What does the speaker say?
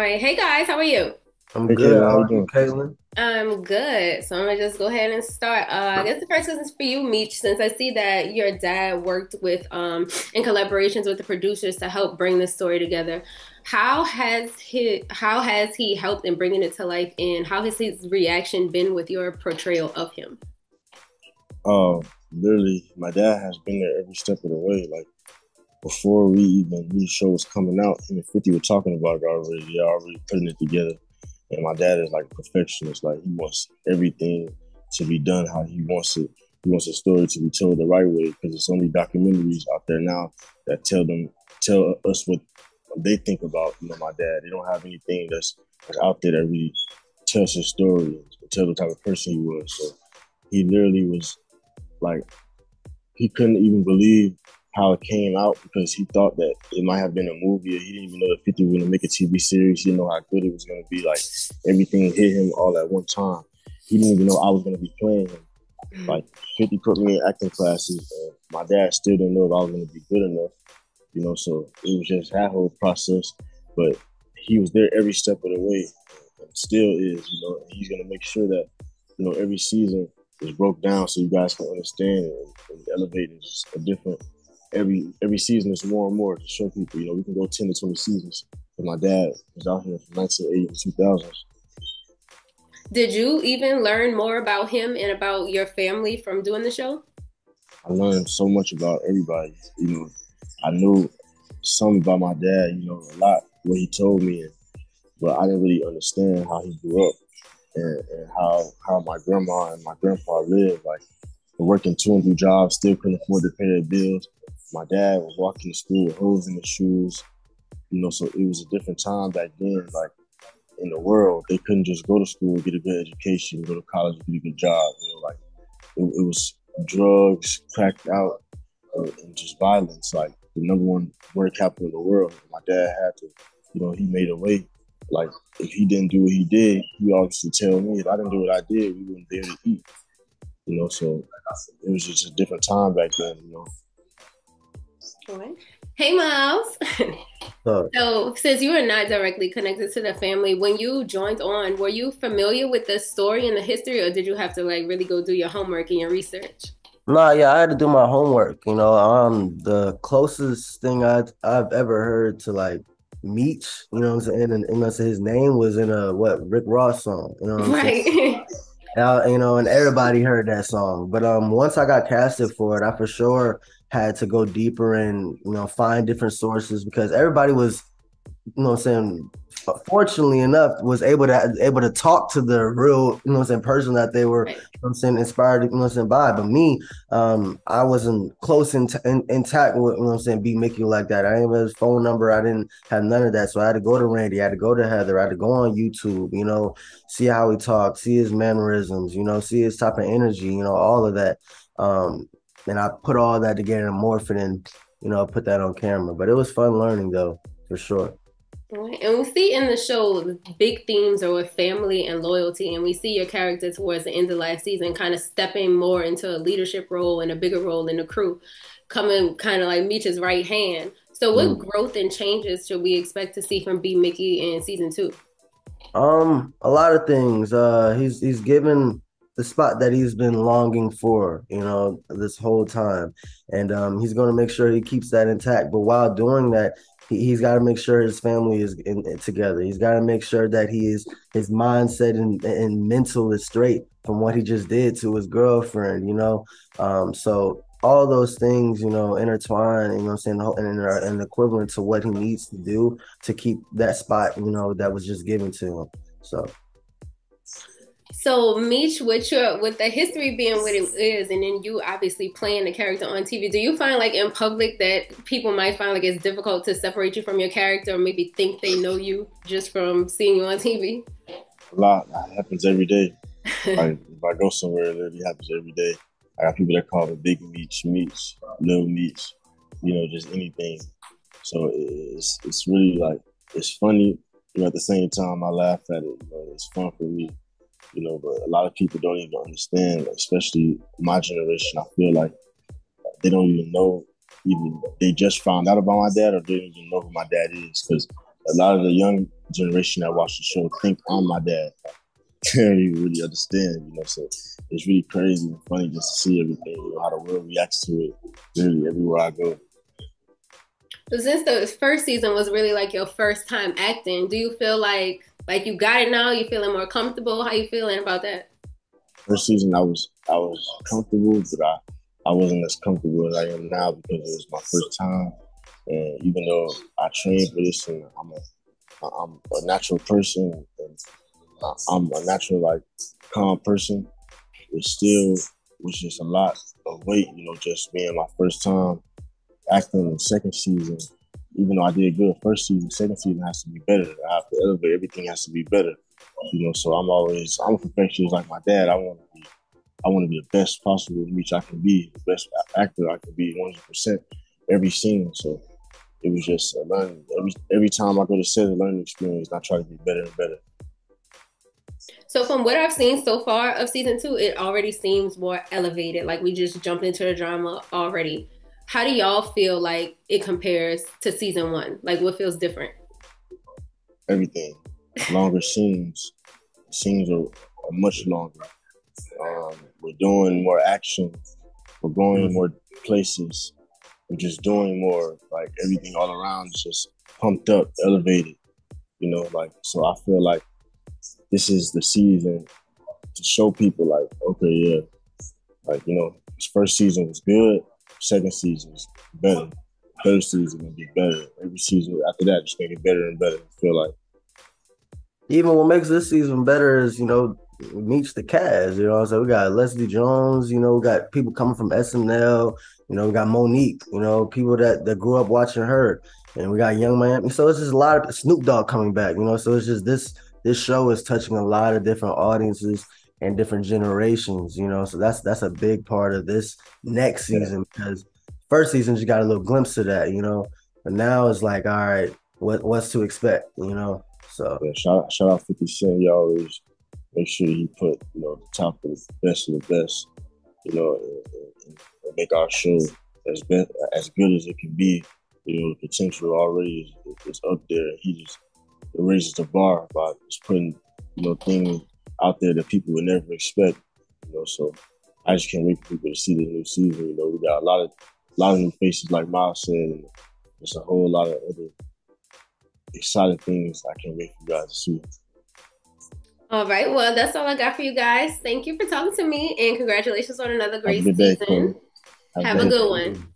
right. Hey guys, how are you? I'm Hey good. Kayla, how How you are you, doing? Caitlin? I'm good. So I'm gonna just go ahead and start. I guess the first question is for you, Meech, since I see that your dad worked with in collaborations with the producers to help bring this story together. How has he helped in bringing it to life, and how has his reaction been with your portrayal of him? Uh, Literally, my dad has been there every step of the way. Like before we even knew the show was coming out, him and 50 were talking about it already. They're already putting it together. And my dad is like a perfectionist. Like he wants everything to be done how he wants it. He wants the story to be told the right way because there's so many documentaries out there now that tell us what they think about my dad. They don't have anything that's out there that really tells his story and tell the type of person he was. So he literally was like he couldn't even believe how it came out because he thought that it might have been a movie. He didn't even know that 50 was going to make a TV series. He didn't know how good it was going to be. Like everything hit him all at one time. He didn't even know I was going to be playing him. Like 50 put me in acting classes. And my dad still didn't know if I was going to be good enough. So it was just that whole process. But he was there every step of the way and still is. And he's going to make sure that every season is broke down so you guys can understand and elevate it just a different every season is more and more to show people, we can go 10 to 20 seasons. But my dad was out here from 1980 to 2000s. Did you even learn more about him and about your family from doing the show? I learned so much about everybody. I knew some about my dad, a lot what he told me, but I didn't really understand how he grew up and how my grandma and my grandpa lived. Like working two and three jobs, still couldn't afford to pay their bills. My dad was walking to school with holes in his shoes. So it was a different time back then. Like in the world, they couldn't just go to school, get a good education, go to college, get a good job. Like it was drugs, cracked out, and just violence. Like the number one murder capital in the world. My dad had to, he made a way. Like if he didn't do what he did, he always would tell me if I didn't do what I did, we wouldn't be able to eat. So it was just a different time back then. Okay. Hey, Miles. So, So, since you are not directly connected to the family, when you joined on, were you familiar with the story and the history, or did you have to like really go do your homework and your research? nah, yeah, I had to do my homework. The closest thing I've ever heard to like Meech, you know what I'm saying, and his name was in a Rick Ross song. You know what I'm saying? Right. And everybody heard that song. But once I got casted for it, I for sure had to go deeper and find different sources because everybody was what I'm saying, fortunately enough, was able to talk to the real, what I'm saying, person that they were, Right. what I'm saying, inspired, what I'm saying, by. But me, I wasn't close intact with, what I'm saying, B-Mickie like that. I didn't have his phone number. I didn't have none of that. So I had to go to Randy. I had to go to Heather. I had to go on YouTube, see how he talked, see his mannerisms, see his type of energy, all of that. And I put all that together and morph it and, put that on camera. But it was fun learning though, for sure. Right. And we see in the show the big themes are with family and loyalty, and we see your character towards the end of last season kind of stepping more into a leadership role and a bigger role in the crew, coming kind of like Meech's right hand. So, what Mm. growth and changes should we expect to see from B-Mickie in season two? A lot of things. He's given the spot that he's been longing for, this whole time, and he's going to make sure he keeps that intact. But while doing that, he's got to make sure his family is together. He's got to make sure that his mindset and mental is straight from what he just did to his girlfriend. So all those things, intertwine. I'm saying, and equivalent to what he needs to do to keep that spot, that was just given to him. So, So, Meech, with the history being what it is, and then you obviously playing the character on TV, do you find like in public that people might find like it's difficult to separate you from your character, or maybe think they know you just from seeing you on TV? A lot that happens every day. Like if I go somewhere, it literally happens every day. I got people that call me Big Meech, Lil Meech, just anything. So it's really like it's funny. At the same time, I laugh at it. It's fun for me. But a lot of people don't even understand, especially my generation. I feel like they don't even know, even they just found out about my dad or they don't even know who my dad is because a lot of the young generation that watch the show think I'm my dad. They don't even really understand, so it's really crazy and funny just to see everything, how the world reacts to it literally everywhere I go. So since the first season was really like your first time acting, do you feel like you got it now? You feeling more comfortable? How you feeling about that? First season I was comfortable, but I wasn't as comfortable as I am now because it was my first time. And even though I trained for this and I'm a natural person and I'm a natural, like, calm person, it still was just a lot of weight, just being my first time acting in the second season. Even though I did good first season, second season has to be better. I have to elevate. Everything has to be better, So I'm a perfectionist like my dad. I want to be the best possible Meech I can be, the best actor I can be, 100% every scene. So it was just a learning. Every time I go to set, a learning experience. And I try to be better and better. So from what I've seen so far of season 2, it already seems more elevated. Like we just jumped into the drama already. How do y'all feel like it compares to season 1? Like what feels different? Everything. Longer scenes. Scenes are much longer. We're doing more action. We're going more places. We're just doing more. Like everything all around is just pumped up, elevated. So I feel like this is the season to show people, like, okay, yeah, like, this first season was good, second season is better, third season gonna be better. Every season after that just gonna get better and better. I feel like even what makes this season better is, Meech the cast, so we got Leslie Jones, we got people coming from SNL, we got Monique, people that grew up watching her, and we got Young Miami. So it's just a lot of Snoop Dogg coming back, so it's just this show is touching a lot of different audiences and different generations, so that's a big part of this next season, because first season you got a little glimpse of that, but now it's like, all right, what's to expect, so yeah, shout out 50 Cent. He always make sure he put, the top of the best of the best, and make our show as good as it can be. The potential already is up there. He just raises the bar by just putting, things out there that people would never expect. So I just can't wait for people to see the new season. We got a lot of new faces, like Miles said, and there's a whole lot of other exciting things I can't wait for you guys to see. All right, well, that's all I got for you guys. Thank you for talking to me, and congratulations on another great Have a good day, season. Have a good one.